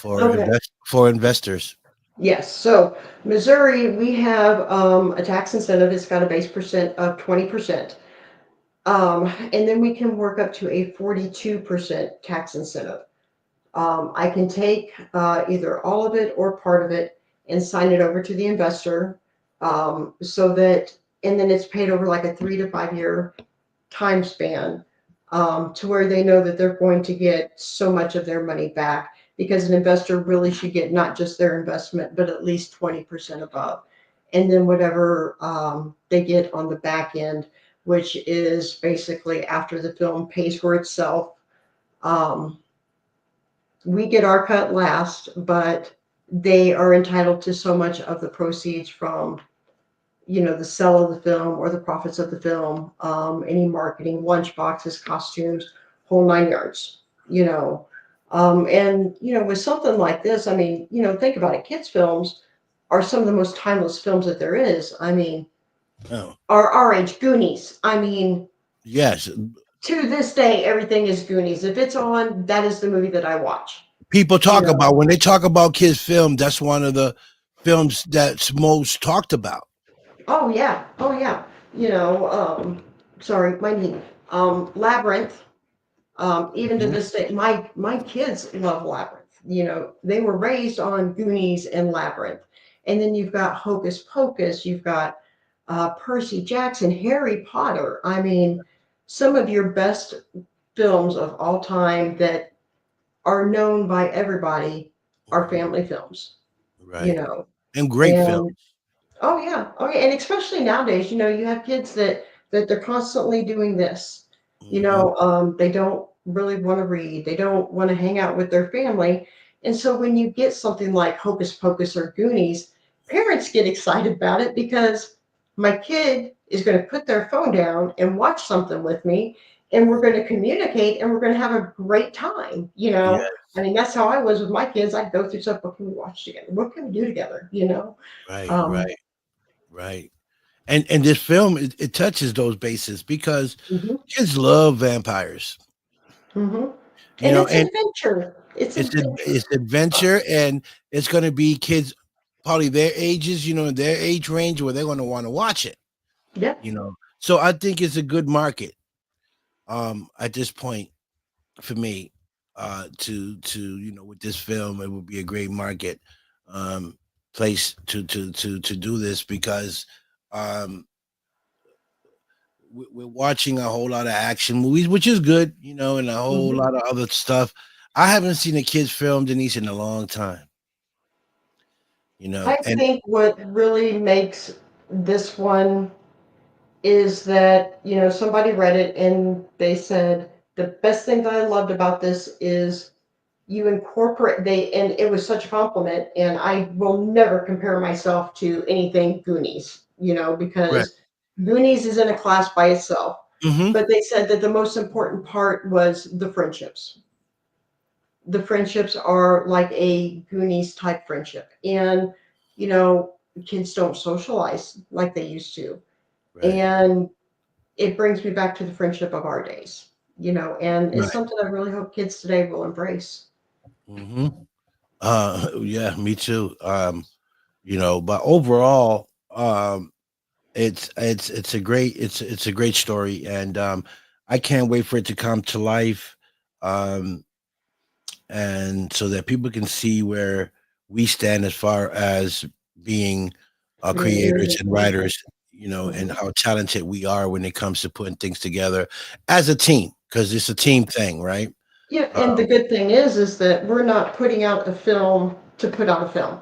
for investors. Yes. So Missouri, we have a tax incentive. It's got a base percent of 20%. And then we can work up to a 42% tax incentive. I can take either all of it or part of it and sign it over to the investor, so that, and then it's paid over like a 3 to 5 year time span, to where they know that they're going to get so much of their money back because an investor really should get not just their investment, but at least 20% above. And then whatever they get on the back end, which is basically after the film pays for itself. Um, we get our cut last, but they are entitled to so much of the proceeds from, the sale of the film or the profits of the film, any marketing, lunch boxes, costumes, whole 9 yards, and, with something like this, I mean, think about it. Kids films are some of the most timeless films that there is. I mean, Oh, our age, Goonies. I mean, yes. To this day, everything is Goonies. If it's on, that is the movie that I watch. People You talk know. about when they talk about kids' film. That's one of the films that's most talked about. Oh yeah. Oh yeah. You know. Sorry, my knee. Labyrinth. Even to Mhm. this day, my kids love Labyrinth. You know, they were raised on Goonies and Labyrinth, and then you've got Hocus Pocus. You've got Percy Jackson, Harry Potter. I mean, some of your best films of all time that are known by everybody are Mhm. family films. You Right, know, and great film. and oh yeah, oh yeah, and especially nowadays, you know, you have kids that they're constantly doing this. You Mhm. know, they don't really want to read. They don't want to hang out with their family. And so when you get something like Hocus Pocus or Goonies, parents get excited about it because my kid is going to put their phone down and watch something with me, and we're going to communicate and we're going to have a great time. You Yeah, know, I mean, that's how I was with my kids. I'd go through stuff. What can we watch together? What can we do together? You know. right, Um, right, right. And this film it touches those bases because mhm. kids love vampires, Hmm. you And know, it's and adventure. It's adventure. it's adventure, and it's going to be kids probably their ages, you know, in their age range where they're going to want to watch it, Yeah. you know. So I think it's a good market at this point for me to you know with this film it would be a great market um place to do this because um we're watching a whole lot of action movies, which is good, you know, and a whole Hmm. lot of other stuff. I haven't seen a kids film, Denise, in a long time, you know, I think what really makes this one is that, you know, somebody read it and they said the best thing that I loved about this is you incorporate they and it was such a compliment, and I will never compare myself to anything Goonies, you know, right. because Goonies is in a class by itself. Hmm. But they said that the most important part was the friendships. The friendships are like a Goonies type friendship. And, you know, kids don't socialize like they used to. Right, And it brings me back to the friendship of our days, you know, and it's right. something I really hope kids today will embrace. Hmm. Yeah, me too. You know, but overall, it's a great it's a great story, and I can't wait for it to come to life, um, and so that people can see where we stand as far as being Creators creators and and people. writers, you know, and Mhm. how talented we are when it comes to putting things together as a team because it's a team thing, right? Yeah, Uh, and the good thing is that we're not putting out a film to put out a film.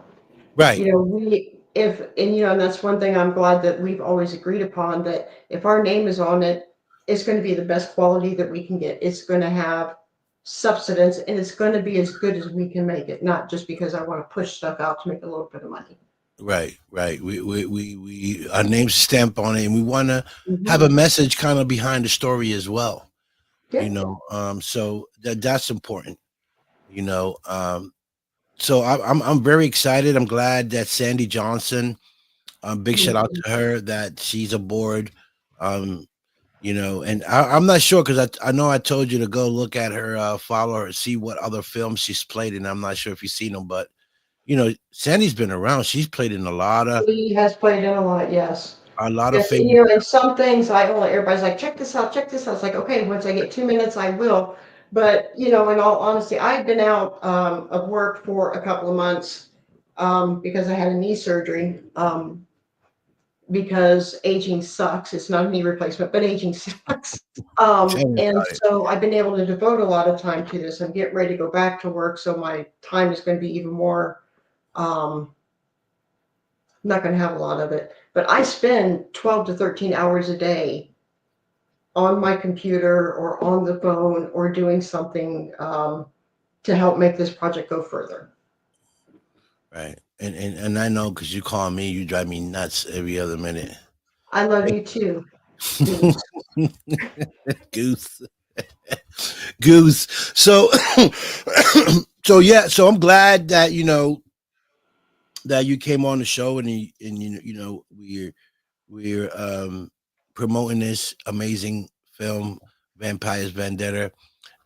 right, You know, we if and you know, and that's one thing I'm glad that we've always agreed upon, that if our name is on it, it's going to be the best quality that we can get. It's going to have substance, and it's going to be as good as we can make it, not just because I want to push stuff out to make a little bit of money. right, right. We our name's stamped on it, and we want to have Hmm. a message kind of behind the story as well, Yeah. you know. So that's important, you know. So I'm very excited. I'm glad that Sandy Johnson, big shout out Mhm. to her that she's aboard. Um, you know, and I'm not sure because I know I told you to go look at her, follow her, see what other films she's played in. I'm not sure if you've seen them, but you know, Sandy's been around. She's played in He has played in a lot, yes. a lot of Yes, and famous. you know, and some things I only everybody's like, check this out, check this out. It's like, okay, once I get 2 minutes, I will. But you know, in all honesty, I've been out of work for a couple of months because I had a knee surgery. Because aging sucks. It's not a knee replacement, but aging sucks. Tell me And about it. so I've been able to devote a lot of time to this. I'm getting ready to go back to work, so my time is going to be even more. Um, not going to have a lot of it, but I spend 12 to 13 hours a day on my computer or on the phone or doing something to help make this project go further. Right. And I know because you call me, you drive me nuts every other minute. I love you too, Goose. Goose. Goose. So so yeah, so I'm glad that you know that you came on the show and you know we're promoting this amazing film Vampires Vendetta,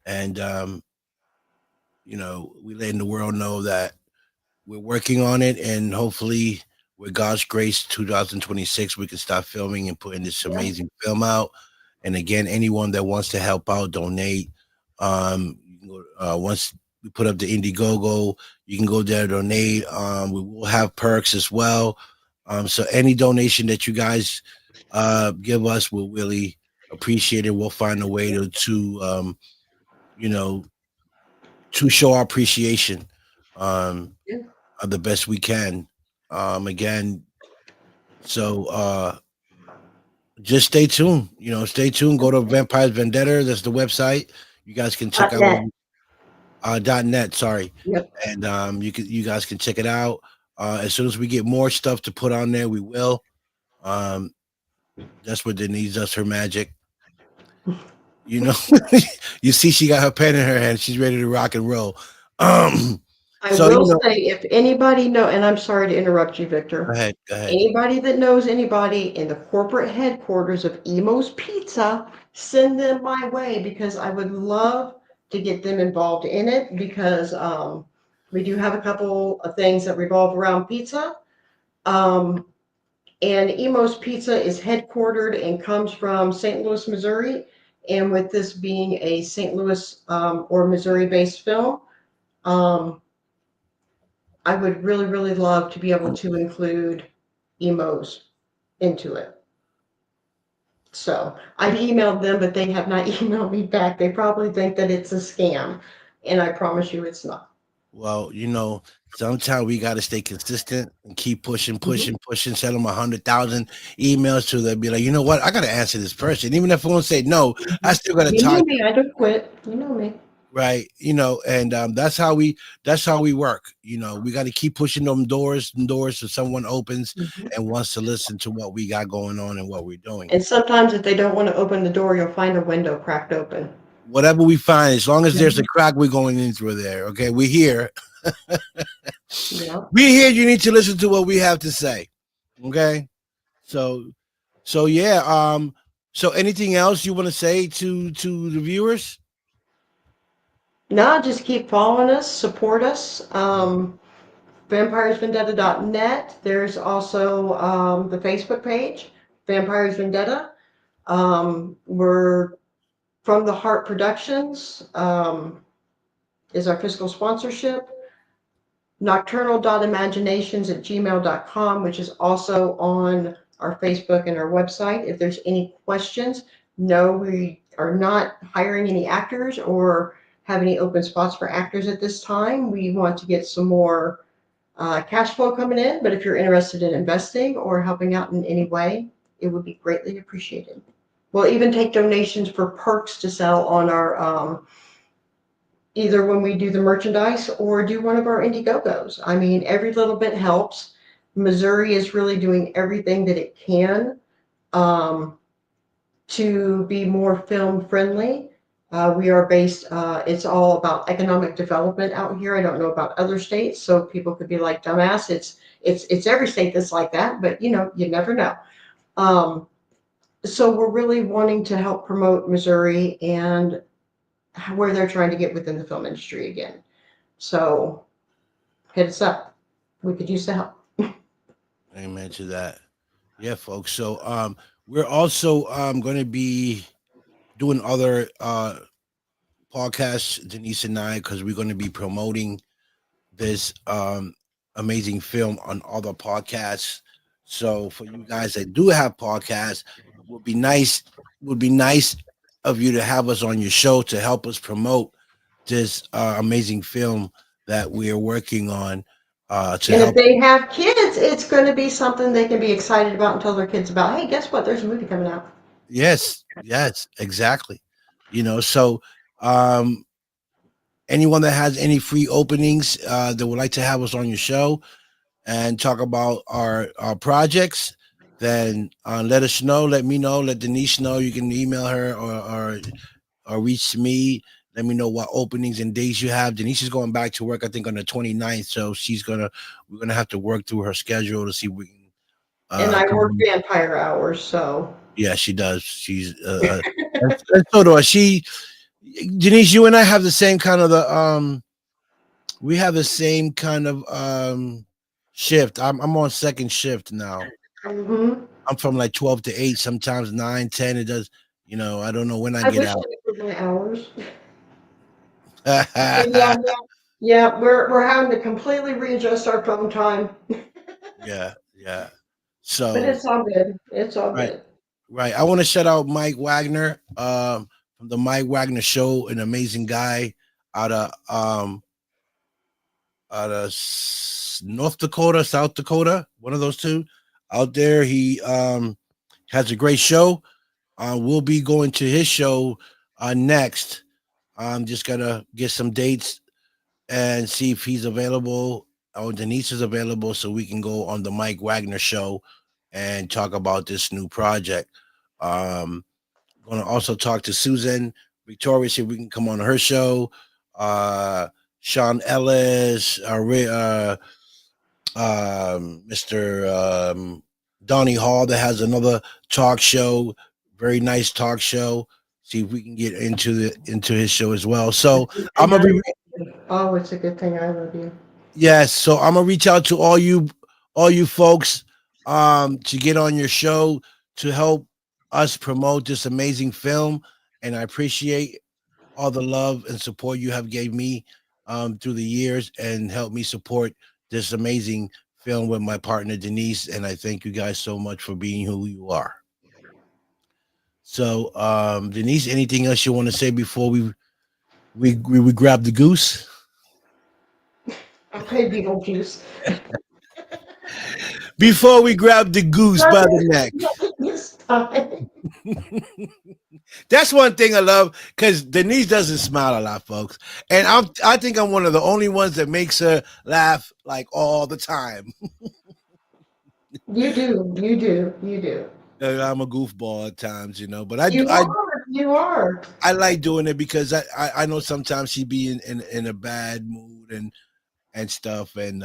and we letting the world know that we're working on it, and hopefully, with God's grace, 2026, we can start filming and putting this Yeah. amazing film out. And again, anyone that wants to help out, donate. You can once we put up the Indiegogo, you can go there, donate. We will have perks as well. So any donation that you guys give us, we'll really appreciate it. We'll find a way you know, to show our appreciation. Um, Yeah. the best we can. Again, so just stay tuned. Stay tuned. Go to Vampires Vendetta. That's the website. You guys can check out what .net. .net. Sorry, Yep. and you guys can check it out. As soon as we get more stuff to put on there, we will. Um, that's what Denise does her magic. You know, you see, she got her pen in her hand. She's ready to rock and roll. Um, I so will say, if anybody know, and I'm sorry to interrupt you, go Victor. ahead, go ahead. Anybody that knows anybody in the corporate headquarters of Emo's Pizza, send them my way because I would love to get them involved in it because we do have a couple of things that revolve around pizza. Um, and Emo's Pizza is headquartered and comes from St. Louis, Missouri. And with this being a St. Louis or Missouri based film, um, I would really, really love to be able to include emos into it. So I've emailed them, but they have not emailed me back. They probably think that it's a scam, and I promise you it's not. Well, sometimes we got to stay consistent and keep pushing, Mhm, pushing, pushing. Send them 100,000 emails to them. Be like, you know what? I got to answer this person, even if I won't say no. I mhm. still got to You know talk, me, I don't quit. You know me. right? And that's how we work. We got to keep pushing them doors and doors so someone opens Mhm. and wants to listen to what we got going on and what we're doing. And sometimes if they don't want to open the door, you'll find a window cracked open. Whatever we find, as long as there's a Mhm. crack, we're going in through there. Okay, we're here. Yeah. We're here. You need to listen to what we have to say. Okay. So yeah. So anything else you want to say to the viewers? No, just keep following us, support us. Vampiresvendetta.net. There's also the Facebook page, Vampires Vendetta. We're from the Heart Productions is our fiscal sponsorship. Nocturnal.imaginations@gmail.com, which is also on our Facebook and our website. If there's any questions, no, we are not hiring any actors or have any open spots for actors at this time. We want to get some more cash flow coming in, but if you're interested in investing or helping out in any way, it would be greatly appreciated. We'll even take donations for perks to sell on our either when we do the merchandise or do one of our Indiegogos. I mean, every little bit helps. Missouri is really doing everything that it can um, to be more film friendly. We are based, it's all about economic development out here. I don't know about other states, so people could be like, dumbass, it's every state that's like that, but you never know. Um, so we're really wanting to help promote Missouri and where they're trying to get within the film industry again. So hit us up. We could use the help. Amen to that. Yeah, folks. So we're also going to be doing other podcasts, Denise and I, because we're going to be promoting this amazing film on other podcasts. So for you guys that do have podcasts, would be nice would be nice of you to have us on your show to help us promote this amazing film that we are working on to And if help. they have kids, it's going to be something they can be excited about and tell their kids about. Hey, guess what? There's a movie coming out. Yes, yes, exactly. So um anyone that has any free openings that would like to have us on your show and talk about our projects, then let us know. Let me know. Let Denise know. You can email her or reach me. Let me know what openings and days you have. Denise is going back to work, I think, on the 29th. So we're gonna have to work through her schedule to see if we can And I work come. vampire hours, so Yeah, she does. She's And so do I. Denise, you and I have the same kind of we have the same kind of shift. I'm on second shift now. Hmm. I'm from like 12 to 8, sometimes 9, 10. It does, I don't know when I I get wish out. I could my hours. So yeah, no, yeah, we're having to completely readjust our phone time, Yeah, yeah. but So, it's all good. It's all right, good. right. I want to shout out Mike Wagner, from the Mike Wagner Show, an amazing guy out of North Dakota, South Dakota, one of those two. Out there, he has a great show. We'll be going to his show next. I'm just gonna get some dates and see if he's available or Denise is available so we can go on the Mike Wagner show and talk about this new project. Um, going to also talk to Susan Victoria, see if we can come on her show. Uh, Sean Ellis, Mr. Donnie Hall, that has another talk show, very nice talk show. See if we can get into his show as well. So Good I'm thing I gonna be love you. Oh, it's a good thing I love you. Yes, so I'm gonna reach out to all you folks to get on your show to help us promote this amazing film. And I appreciate all the love and support you have gave me through the years and help me support this amazing film with my partner Denise. And I thank you guys so much for being who you are. So Denise, anything else you want to say before we grab the goose? Okay, Beetlejuice. Before we grab the goose by the Nothing, neck. nothing this time. That's one thing I love because Denise doesn't smile a lot, folks, and I think I'm one of the only ones that makes her laugh like all the time. You do, you do, you do. I'm a goofball at times, but I do You are, you are. I like doing it because I know sometimes she be in a bad mood and stuff, and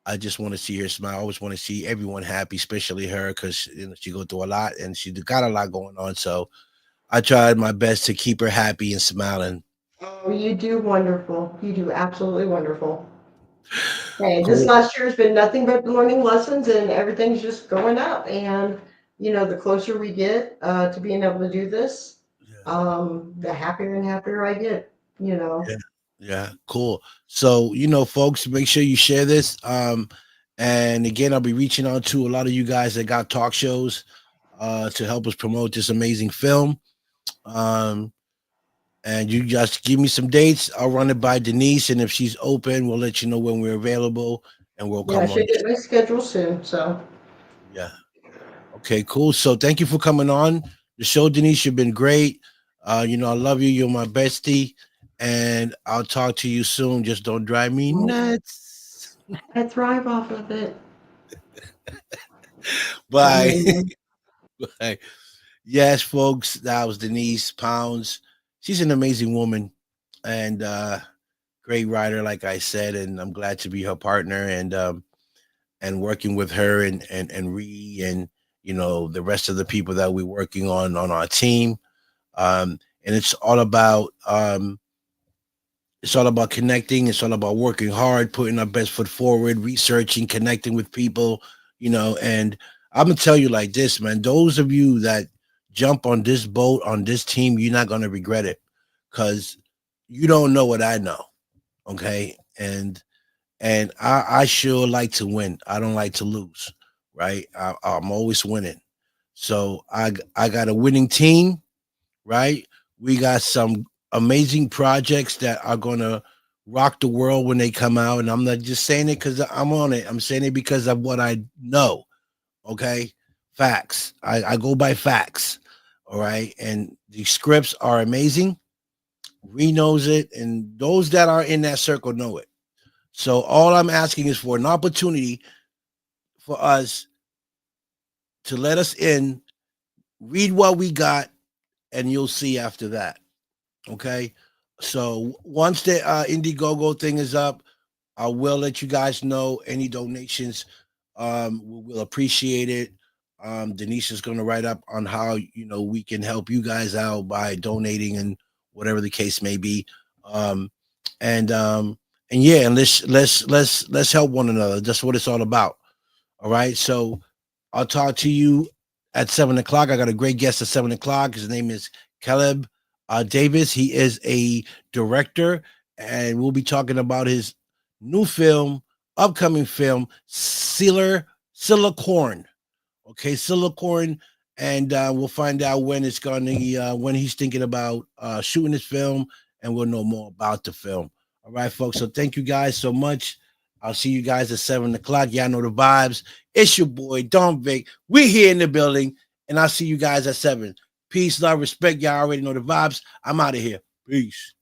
I just want to see her smile. I always want to see everyone happy, especially her, because she go through a lot and she got a lot going on. So I tried my best to keep her happy and smiling. Oh, you do wonderful. You do absolutely wonderful. Hey, this Cool. last year has been nothing but learning lessons, and everything's just going up. And the closer we get to being able to do this, Yeah. the happier and happier I get. You know. Yeah. Yeah. Cool. So, folks, make sure you share this. And again, I'll be reaching out to a lot of you guys that got talk shows to help us promote this amazing film. Um, and you just give me some dates. I'll run it by Denise, and if she's open, we'll let you know when we're available, and we'll Yeah, I come on. should get my schedule soon. So, Yeah. Okay. Cool. So, thank you for coming on the show, Denise. You've been great. I love you. You're my bestie, and I'll talk to you soon. Just don't drive me well, nuts. I thrive off of it. Bye. Amazing. Bye. Yes, folks, that was Denise Pounds. She's an amazing woman and great writer, like I said, and I'm glad to be her partner and working with her and Ree and the rest of the people that we're working on our team. And it's all about connecting. It's all about working hard, putting our best foot forward, researching, connecting with people, and I'm gonna tell you like this, man. Those of you that jump on this boat on this team, you're not gonna regret it because you don't know what I know. Okay. And I sure like to win. I don't like to lose. Right. I'm always winning. So I got a winning team, right? We got some amazing projects that are gonna rock the world when they come out, and I'm not just saying it because I'm on it. I'm saying it because of what I know. Okay, facts. I go by facts. All right, and the scripts are amazing. Ree knows it, and those that are in that circle know it. So all I'm asking is for an opportunity for us to let us in, read what we got, and you'll see after that. Okay. So once the Indiegogo thing is up, I will let you guys know any donations. We'll appreciate it. Denise is going to write up on how we can help you guys out by donating and whatever the case may be. Um, and yeah, and let's help one another. That's what it's all about. All right. So I'll talk to you at 7 o'clock. I got a great guest at 7 o'clock. His name is Caleb Davis. He is a director, and we'll be talking about his new film, upcoming film, Silicorn. Okay, Silicorn, and we'll find out when it's going to when he's thinking about shooting this film, and we'll know more about the film. All right, folks. So thank you guys so much. I'll see you guys at 7 o'clock. Y'all know the vibes. It's your boy Don Vic. We're here in the building, and I'll see you guys at 7. Peace, love, respect. Y'all already know the vibes. I'm out of here. Peace.